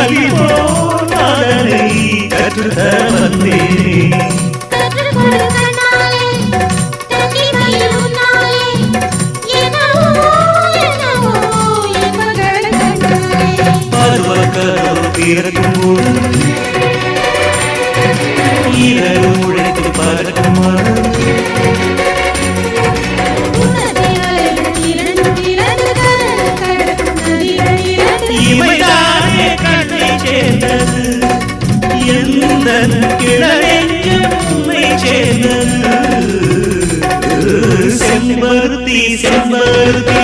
கல்வி போதனை கற்றுத்தர வந்தேனே பிறக்கும்போது இரவு உழைத்து பறக்கும் இமைதானே கண்ணை சேர்ந்தது எந்த கிழவெங்கும் உண்மை சேர்ந்தது செம்பருத்தி செம்பருத்தி